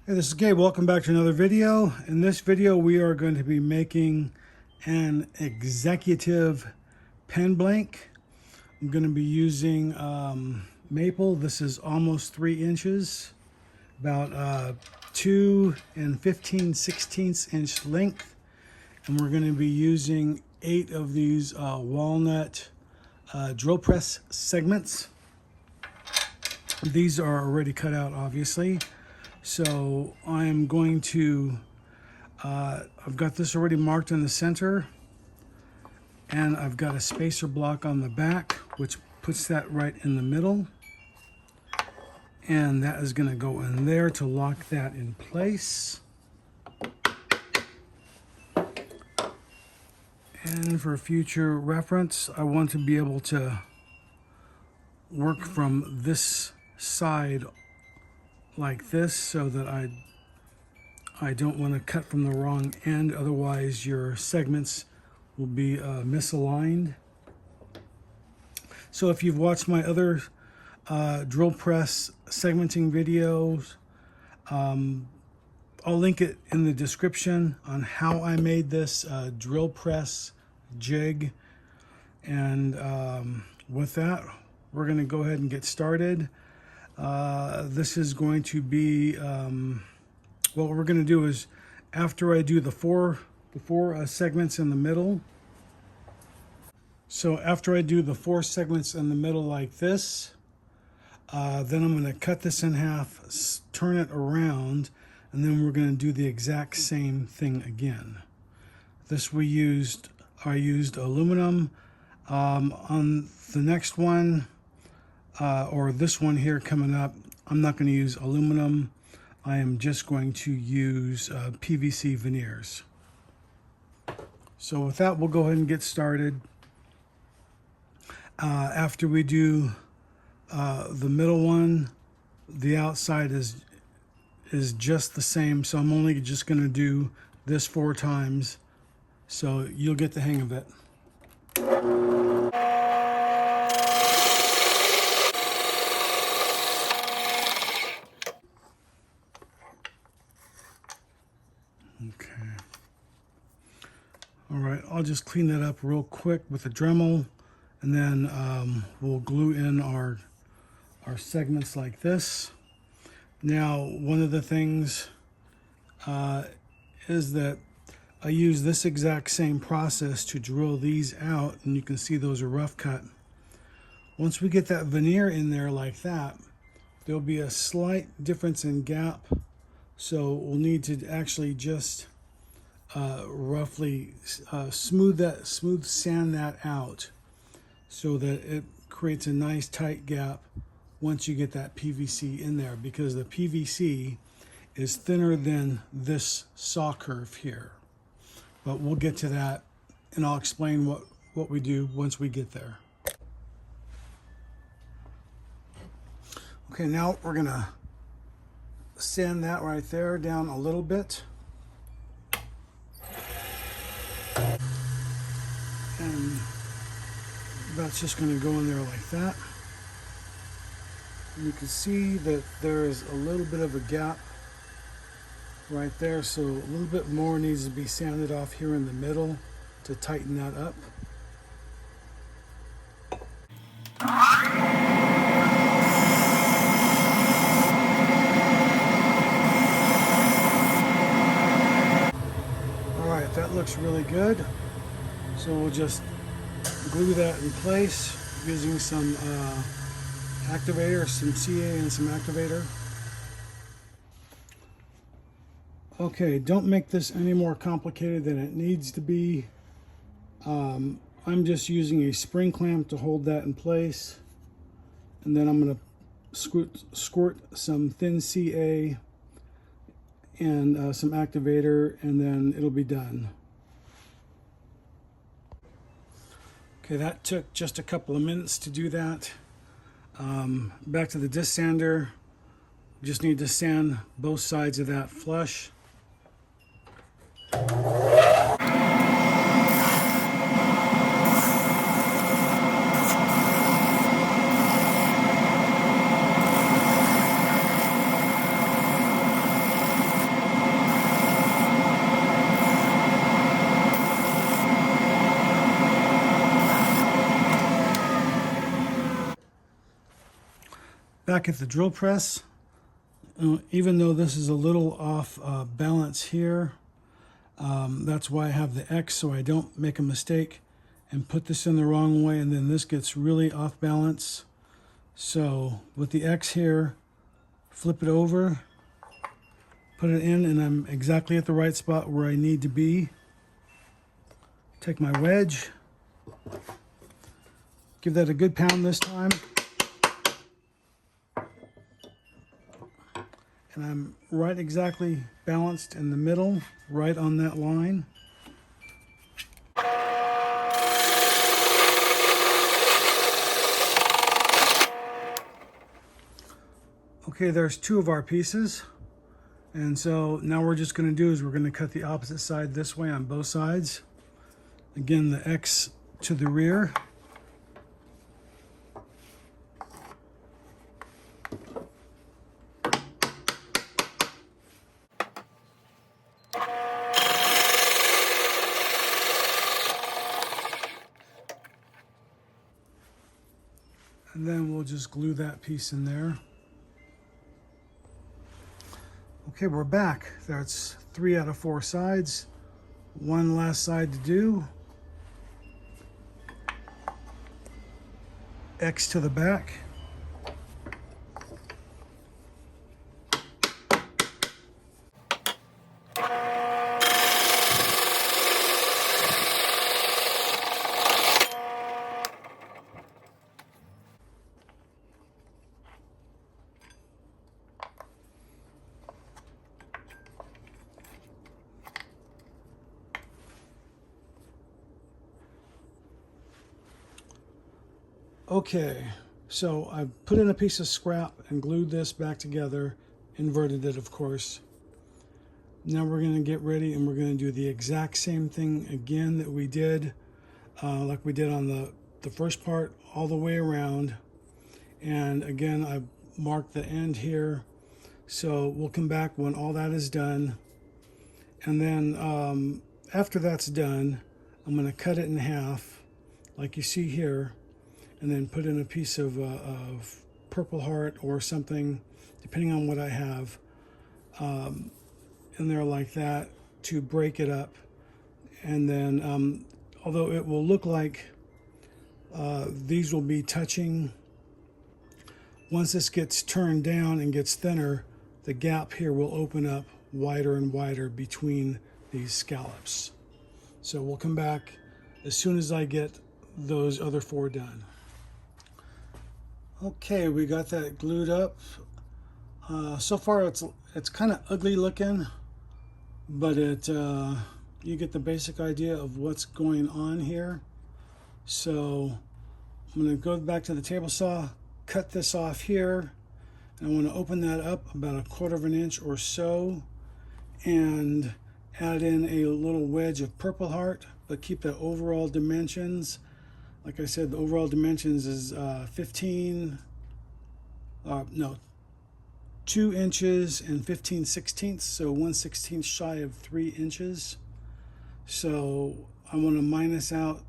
Hey, this is Gabe. Welcome back to another video. In this video, we are going to be making an executive pen blank. I'm going to be using maple. This is almost 3 inches, about 2 15/16 inch length. And we're going to be using 8 of these walnut drill press segments. These are already cut out, obviously. So I'm going to, I've got this already marked in the center, and I've got a spacer block on the back, which puts that right in the middle. And that is going to go in there to lock that in place. And for future reference, I want to be able to work from this side like this, so that I don't want to cut from the wrong end, otherwise your segments will be misaligned. So if you've watched my other drill press segmenting videos, I'll link it in the description on how I made this drill press jig. And with that, we're going to go ahead and get started. This is going to be, what we're going to do is, after I do the four segments in the middle, so after I do the 4 segments in the middle like this, then I'm going to cut this in half, turn it around, and then we're going to do the exact same thing again. This I used aluminum. On the next one, or this one here coming up, I'm not going to use aluminum. I am just going to use PVC veneers. So with that, we'll go ahead and get started. After we do the middle one, the outside is just the same, so I'm only just going to do this 4 times, so you'll get the hang of it. Okay. All right, I'll just clean that up real quick with a Dremel, and then we'll glue in our segments like this. Now, one of the things is that I use this exact same process to drill these out, and you can see those are rough cut. Once we get that veneer in there like that, there'll be a slight difference in gap. So we'll need to actually just roughly smooth sand that out, so that it creates a nice tight gap once you get that PVC in there, because the PVC is thinner than this saw curve here. But we'll get to that, and I'll explain what we do once we get there. Okay, now we're gonna sand that right there down a little bit, and that's just going to go in there like that. And you can see that there is a little bit of a gap right there, so a little bit more needs to be sanded off here in the middle to tighten that up. That looks really good, so we'll just glue that in place using some activator, some CA and some activator. Okay, don't make this any more complicated than it needs to be. I'm just using a spring clamp to hold that in place, and then I'm going to squirt some thin CA and some activator, and then it'll be done. Okay, that took just a couple of minutes to do that. Back to the disc sander. Just need to sand both sides of that flush. Back at the drill press, even though this is a little off balance here, that's why I have the X, so I don't make a mistake and put this in the wrong way, and then this gets really off balance. So with the X here, flip it over, put it in, and I'm exactly at the right spot where I need to be. Take my wedge, give that a good pound this time. And I'm right exactly balanced in the middle, right on that line. Okay, there's two of our pieces. And so now we're just going to do is we're going to cut the opposite side this way on both sides. Again, the X to the rear. And then we'll just glue that piece in there. Okay, we're back. That's 3 out of 4 sides. One last side to do. X to the back. Okay, so I've put in a piece of scrap and glued this back together, inverted it of course. Now we're going to get ready and we're going to do the exact same thing again that we did, like we did on the first part, all the way around. And again, I've marked the end here. So we'll come back when all that is done. And then after that's done, I'm going to cut it in half, like you see here. And then put in a piece of Purple Heart or something, depending on what I have, in there like that to break it up. And then, although it will look like these will be touching, once this gets turned down and gets thinner, the gap here will open up wider and wider between these scallops. So we'll come back as soon as I get those other 4 done. Okay, we got that glued up. So far it's kind of ugly looking, but you get the basic idea of what's going on here. So I'm going to go back to the table saw, cut this off here, and I want to open that up about 1/4 of an inch or so and add in a little wedge of Purple Heart, but keep the overall dimensions. Like I said, the overall dimensions is 2 inches and 15/16, so 1/16 shy of 3 inches. So I want to minus out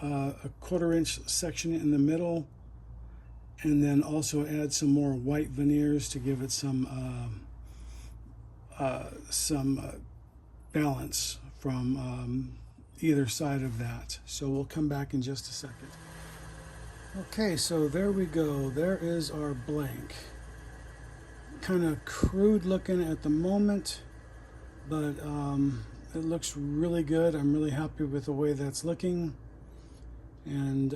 a 1/4 inch section in the middle, and then also add some more white veneers to give it some balance from either side of that. So we'll come back in just a second. Okay, so there we go. There is our blank. Kind of crude looking at the moment, but it looks really good. I'm really happy with the way that's looking. And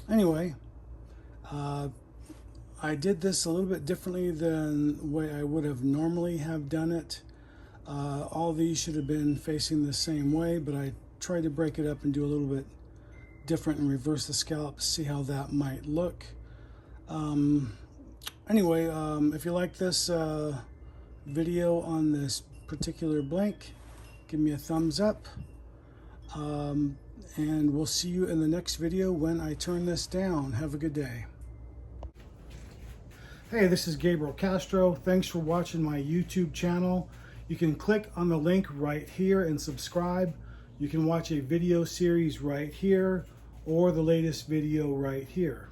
anyway, I did this a little bit differently than the way I would have normally have done it. All these should have been facing the same way, but I tried to break it up and do a little bit different and reverse the scallop, see how that might look. Anyway, if you like this video on this particular blank, give me a thumbs up. And we'll see you in the next video when I turn this down. Have a good day. Hey, this is Gabriel Castro. Thanks for watching my YouTube channel. You can click on the link right here and subscribe. You can watch a video series right here or the latest video right here.